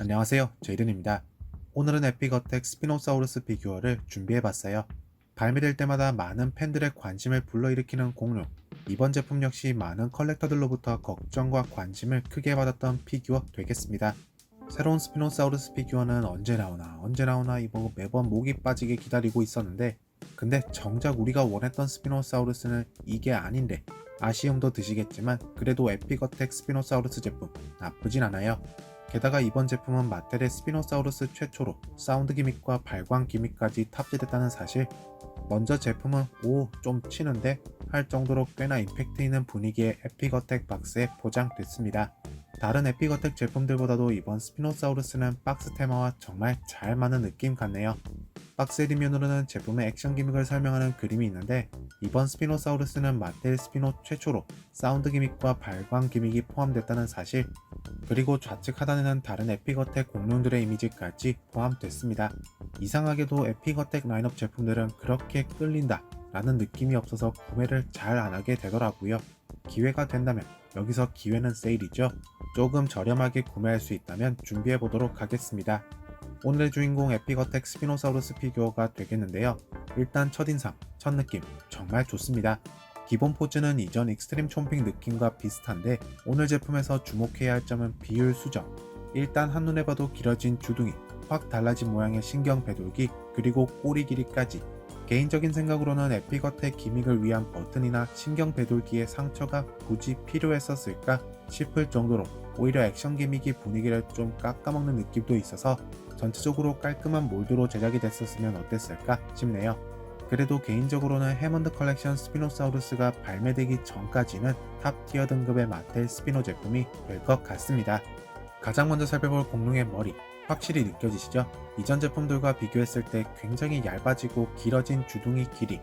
안녕하세요, 제이든입니다. 오늘은 에픽어택 스피노사우루스 피규어를 준비해봤어요. 발매될 때마다 많은 팬들의 관심을 불러일으키는 공룡. 이번 제품 역시 많은 컬렉터들로부터 걱정과 관심을 크게 받았던 피규어 되겠습니다. 새로운 스피노사우루스 피규어는 언제 나오나 이거 매번 목이 빠지게 기다리고 있었는데, 근데 정작 우리가 원했던 스피노사우루스는 이게 아닌데 아쉬움도 드시겠지만 그래도 에픽어택 스피노사우루스 제품 나쁘진 않아요. 게다가 이번 제품은 마텔의 스피노사우루스 최초로 사운드 기믹과 발광 기믹까지 탑재됐다는 사실. 먼저 제품은 오, 좀 치는데 할 정도로 꽤나 임팩트 있는 분위기의 에픽어택 박스에 포장됐습니다. 다른 에픽어택 제품들보다도 이번 스피노사우루스는 박스 테마와 정말 잘 맞는 느낌 같네요. 박스의 뒷면으로는 제품의 액션 기믹을 설명하는 그림이 있는데, 이번 스피노사우루스는 마텔 스피노 최초로 사운드 기믹과 발광 기믹이 포함됐다는 사실, 그리고 좌측 하단에는 다른 에픽어택 공룡들의 이미지까지 포함됐습니다. 이상하게도 에픽어택 라인업 제품들은 그렇게 끌린다 라는 느낌이 없어서 구매를 잘 안하게 되더라고요. 기회가 된다면, 여기서 기회는 세일이죠. 조금 저렴하게 구매할 수 있다면 준비해보도록 하겠습니다. 오늘의 주인공 에픽어택 스피노사우루스 피규어가 되겠는데요. 일단 첫인상, 첫느낌 정말 좋습니다. 기본 포즈는 이전 익스트림 촘핑 느낌과 비슷한데, 오늘 제품에서 주목해야 할 점은 비율 수정. 일단 한눈에 봐도 길어진 주둥이, 확 달라진 모양의 신경 배돌기, 그리고 꼬리 길이까지. 개인적인 생각으로는 에픽어택 기믹을 위한 버튼이나 신경 배돌기의 상처가 굳이 필요했었을까 싶을 정도로 오히려 액션 기믹이 분위기를 좀 깎아먹는 느낌도 있어서 전체적으로 깔끔한 몰드로 제작이 됐었으면 어땠을까 싶네요. 그래도 개인적으로는 해먼드 컬렉션 스피노사우루스가 발매되기 전까지는 탑티어 등급의 마텔 스피노 제품이 될 것 같습니다. 가장 먼저 살펴볼 공룡의 머리, 확실히 느껴지시죠? 이전 제품들과 비교했을 때 굉장히 얇아지고 길어진 주둥이 길이.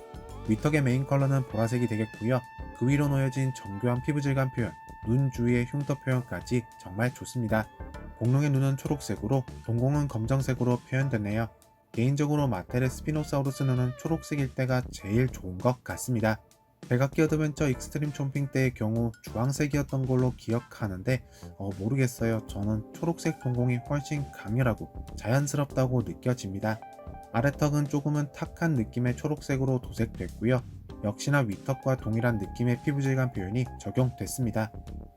위턱의 메인 컬러는 보라색이 되겠고요. 그 위로 놓여진 정교한 피부 질감 표현, 눈 주위의 흉터 표현까지 정말 좋습니다. 공룡의 눈은 초록색으로, 동공은 검정색으로 표현됐네요. 개인적으로 마텔의 스피노사우루스 눈은 초록색일 때가 제일 좋은 것 같습니다. 백악기 어드벤처 익스트림 촘핑 때의 경우 주황색이었던 걸로 기억하는데 모르겠어요. 저는 초록색 동공이 훨씬 강렬하고 자연스럽다고 느껴집니다. 아래턱은 조금은 탁한 느낌의 초록색으로 도색됐고요. 역시나 위턱과 동일한 느낌의 피부질감 표현이 적용됐습니다.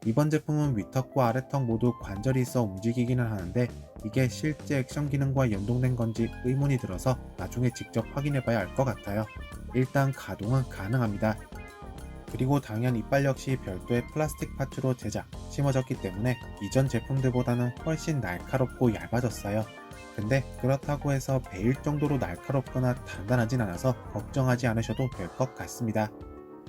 이번 제품은 위턱과 아래턱 모두 관절이 있어 움직이기는 하는데, 이게 실제 액션 기능과 연동된 건지 의문이 들어서 나중에 직접 확인해봐야 알 것 같아요. 일단 가동은 가능합니다. 그리고 당연 이빨 역시 별도의 플라스틱 파츠로 제작, 심어졌기 때문에 이전 제품들보다는 훨씬 날카롭고 얇아졌어요. 근데 그렇다고 해서 베일 정도로 날카롭거나 단단하진 않아서 걱정하지 않으셔도 될 것 같습니다.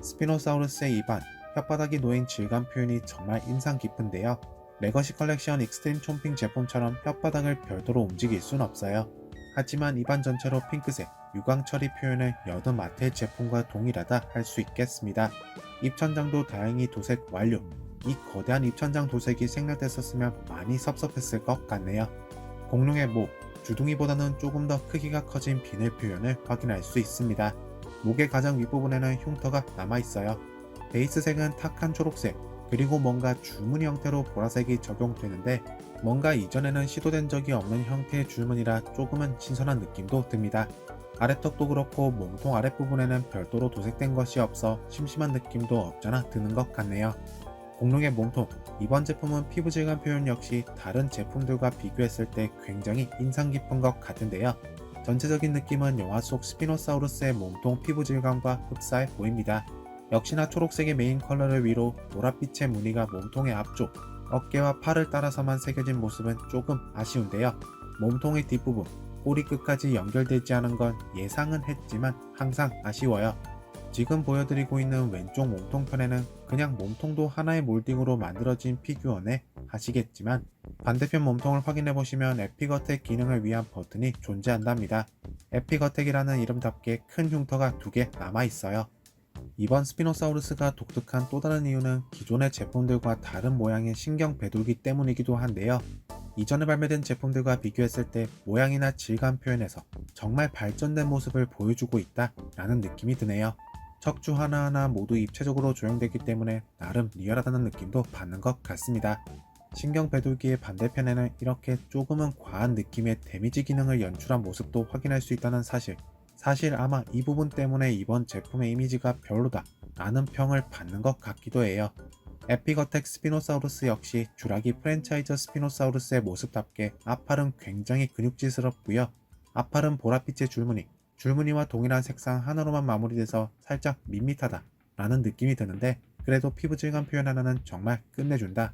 스피노사우루스의 입안, 혓바닥이 놓인 질감 표현이 정말 인상 깊은데요. 레거시 컬렉션 익스트림 촘핑 제품처럼 혓바닥을 별도로 움직일 순 없어요. 하지만 입안 전체로 핑크색, 유광 처리 표현을 여느 마텔 제품과 동일하다 할 수 있겠습니다. 입천장도 다행히 도색 완료. 이 거대한 입천장 도색이 생략됐었으면 많이 섭섭했을 것 같네요. 공룡의 목, 주둥이보다는 조금 더 크기가 커진 비늘 표현을 확인할 수 있습니다. 목의 가장 윗부분에는 흉터가 남아있어요. 베이스색은 탁한 초록색, 그리고 뭔가 줄무늬 형태로 보라색이 적용되는데, 뭔가 이전에는 시도된 적이 없는 형태의 줄무늬라 조금은 신선한 느낌도 듭니다. 아래턱도 그렇고 몸통 아랫부분에는 별도로 도색된 것이 없어 심심한 느낌도 없잖아 드는 것 같네요. 공룡의 몸통, 이번 제품은 피부 질감 표현 역시 다른 제품들과 비교했을 때 굉장히 인상 깊은 것 같은데요. 전체적인 느낌은 영화 속 스피노사우루스의 몸통 피부 질감과 흡사해 보입니다. 역시나 초록색의 메인 컬러를 위로 보랏빛의 무늬가 몸통의 앞쪽, 어깨와 팔을 따라서만 새겨진 모습은 조금 아쉬운데요. 몸통의 뒷부분, 꼬리 끝까지 연결되지 않은 건 예상은 했지만 항상 아쉬워요. 지금 보여드리고 있는 왼쪽 몸통편에는 그냥 몸통도 하나의 몰딩으로 만들어진 피규어네 하시겠지만, 반대편 몸통을 확인해보시면 에픽어택 기능을 위한 버튼이 존재한답니다. 에픽어택이라는 이름답게 큰 흉터가 2개 남아있어요. 이번 스피노사우루스가 독특한 또 다른 이유는 기존의 제품들과 다른 모양의 신경 배돌기 때문이기도 한데요. 이전에 발매된 제품들과 비교했을 때 모양이나 질감 표현에서 정말 발전된 모습을 보여주고 있다 라는 느낌이 드네요. 척추 하나하나 모두 입체적으로 조형되기 때문에 나름 리얼하다는 느낌도 받는 것 같습니다. 신경 배돌기의 반대편에는 이렇게 조금은 과한 느낌의 데미지 기능을 연출한 모습도 확인할 수 있다는 사실. 사실 아마 이 부분 때문에 이번 제품의 이미지가 별로다 라는 평을 받는 것 같기도 해요. 에피거텍 스피노사우루스 역시 주라기 프랜차이저 스피노사우루스의 모습답게 앞팔은 굉장히 근육질스럽고요. 앞팔은 보랏빛의 줄무늬와 동일한 색상 하나로만 마무리돼서 살짝 밋밋하다 라는 느낌이 드는데, 그래도 피부 질감 표현 하나는 정말 끝내준다.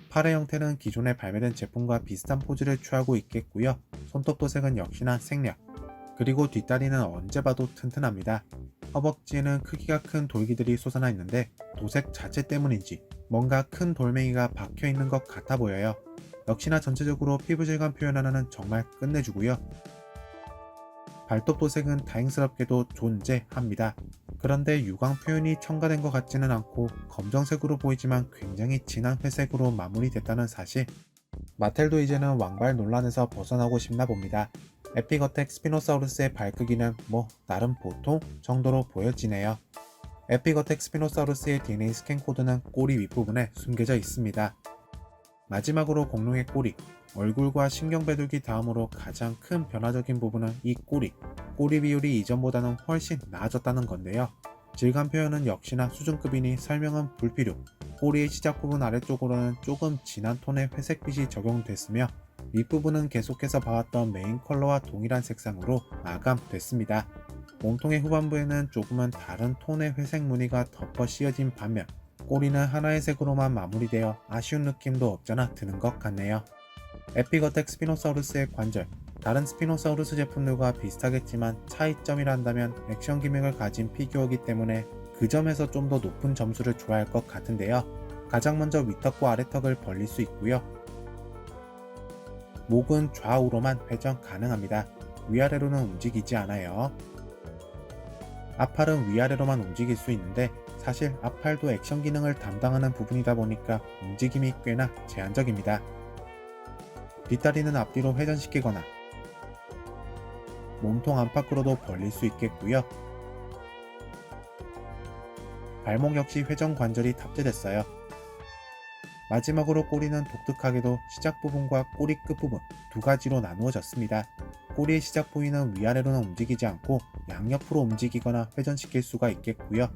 팔의 형태는 기존에 발매된 제품과 비슷한 포즈를 취하고 있겠고요. 손톱 도색은 역시나 생략. 그리고 뒷다리는 언제 봐도 튼튼합니다. 허벅지에는 크기가 큰 돌기들이 솟아나 있는데 도색 자체 때문인지 뭔가 큰 돌멩이가 박혀 있는 것 같아 보여요. 역시나 전체적으로 피부 질감 표현 하나는 정말 끝내주고요. 발톱 도색은 다행스럽게도 존재합니다. 그런데 유광 표현이 첨가된 것 같지는 않고 검정색으로 보이지만 굉장히 진한 회색으로 마무리됐다는 사실. 마텔도 이제는 왕발 논란에서 벗어나고 싶나 봅니다. 에피거텍 스피노사우루스의 발 크기는 나름 보통 정도로 보여지네요. 에피거텍 스피노사우루스의 DNA 스캔 코드는 꼬리 윗부분에 숨겨져 있습니다. 마지막으로 공룡의 꼬리, 얼굴과 신경배돌기 다음으로 가장 큰 변화적인 부분은 이 꼬리 비율이 이전보다는 훨씬 나아졌다는 건데요. 질감 표현은 역시나 수준급이니 설명은 불필요. 꼬리의 시작 부분 아래쪽으로는 조금 진한 톤의 회색빛이 적용됐으며 윗부분은 계속해서 봐왔던 메인 컬러와 동일한 색상으로 마감됐습니다. 몸통의 후반부에는 조금은 다른 톤의 회색 무늬가 덮어 씌어진 반면 꼬리는 하나의 색으로만 마무리되어 아쉬운 느낌도 없잖아 드는 것 같네요. 에피거텍 스피노사우루스의 관절, 다른 스피노사우루스 제품들과 비슷하겠지만 차이점이라 한다면 액션 기믹을 가진 피규어이기 때문에 그 점에서 좀 더 높은 점수를 줘야 할 것 같은데요. 가장 먼저 윗턱과 아래턱을 벌릴 수 있고요. 목은 좌우로만 회전 가능합니다. 위아래로는 움직이지 않아요. 앞팔은 위아래로만 움직일 수 있는데 사실 앞팔도 액션 기능을 담당하는 부분이다 보니까 움직임이 꽤나 제한적입니다. 뒷다리는 앞뒤로 회전시키거나 몸통 안팎으로도 벌릴 수 있겠고요. 발목 역시 회전 관절이 탑재됐어요. 마지막으로 꼬리는 독특하게도 시작 부분과 꼬리 끝부분 두 가지로 나누어졌습니다. 꼬리의 시작 부위는 위아래로는 움직이지 않고 양옆으로 움직이거나 회전시킬 수가 있겠고요.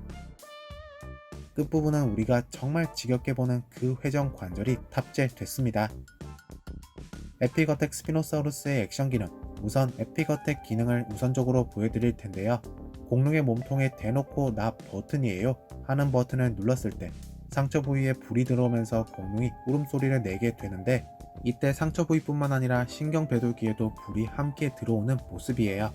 끝부분은 우리가 정말 지겹게 보는 그 회전 관절이 탑재됐습니다. 에피거텍 스피노사우루스의 액션 기능, 우선 에피거텍 기능을 우선적으로 보여드릴 텐데요. 공룡의 몸통에 대놓고 나 버튼이에요 하는 버튼을 눌렀을 때 상처 부위에 불이 들어오면서 공룡이 울음소리를 내게 되는데, 이때 상처 부위뿐만 아니라 신경 배돌기에도 불이 함께 들어오는 모습이에요.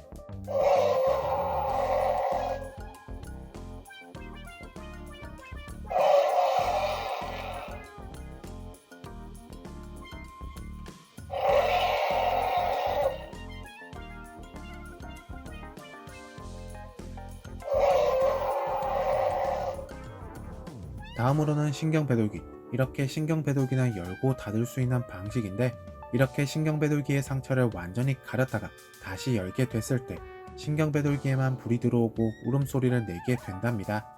다음으로는 신경 배돌기. 이렇게 신경 배돌기는 열고 닫을 수 있는 방식인데, 이렇게 신경 배돌기의 상처를 완전히 가렸다가 다시 열게 됐을 때 신경 배돌기에만 불이 들어오고 울음소리를 내게 된답니다.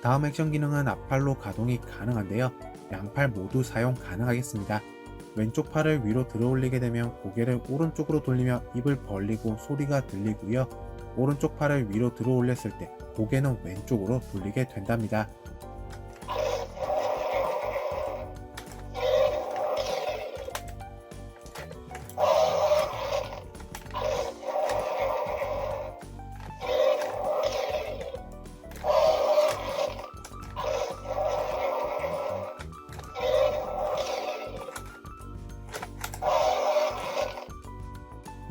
다음 액션 기능은 앞팔로 가동이 가능한데요. 양팔 모두 사용 가능하겠습니다. 왼쪽 팔을 위로 들어올리게 되면 고개를 오른쪽으로 돌리며 입을 벌리고 소리가 들리고요. 오른쪽 팔을 위로 들어올렸을 때 고개는 왼쪽으로 돌리게 된답니다.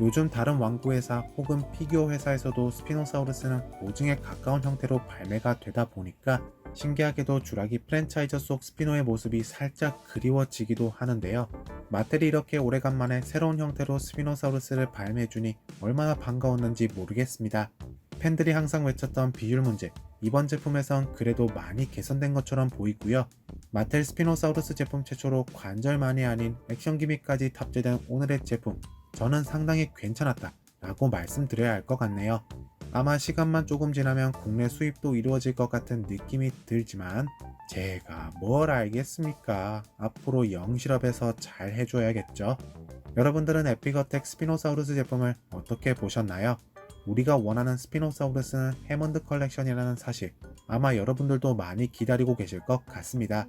요즘 다른 완구 회사 혹은 피규어 회사에서도 스피노사우루스는 보증에 가까운 형태로 발매가 되다 보니까 신기하게도 주라기 프랜차이저 속 스피노의 모습이 살짝 그리워지기도 하는데요. 마텔이 이렇게 오래간만에 새로운 형태로 스피노사우루스를 발매해주니 얼마나 반가웠는지 모르겠습니다. 팬들이 항상 외쳤던 비율 문제, 이번 제품에선 그래도 많이 개선된 것처럼 보이고요. 마텔 스피노사우루스 제품 최초로 관절만이 아닌 액션 기믹까지 탑재된 오늘의 제품, 저는 상당히 괜찮았다 라고 말씀드려야 할 것 같네요. 아마 시간만 조금 지나면 국내 수입도 이루어질 것 같은 느낌이 들지만 제가 뭘 알겠습니까? 앞으로 영실업에서 잘 해줘야겠죠. 여러분들은 에픽어택 스피노사우루스 제품을 어떻게 보셨나요? 우리가 원하는 스피노사우루스는 해먼드 컬렉션이라는 사실, 아마 여러분들도 많이 기다리고 계실 것 같습니다.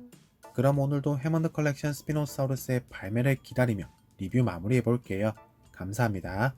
그럼 오늘도 해먼드 컬렉션 스피노사우루스의 발매를 기다리며 리뷰 마무리해 볼게요. 감사합니다.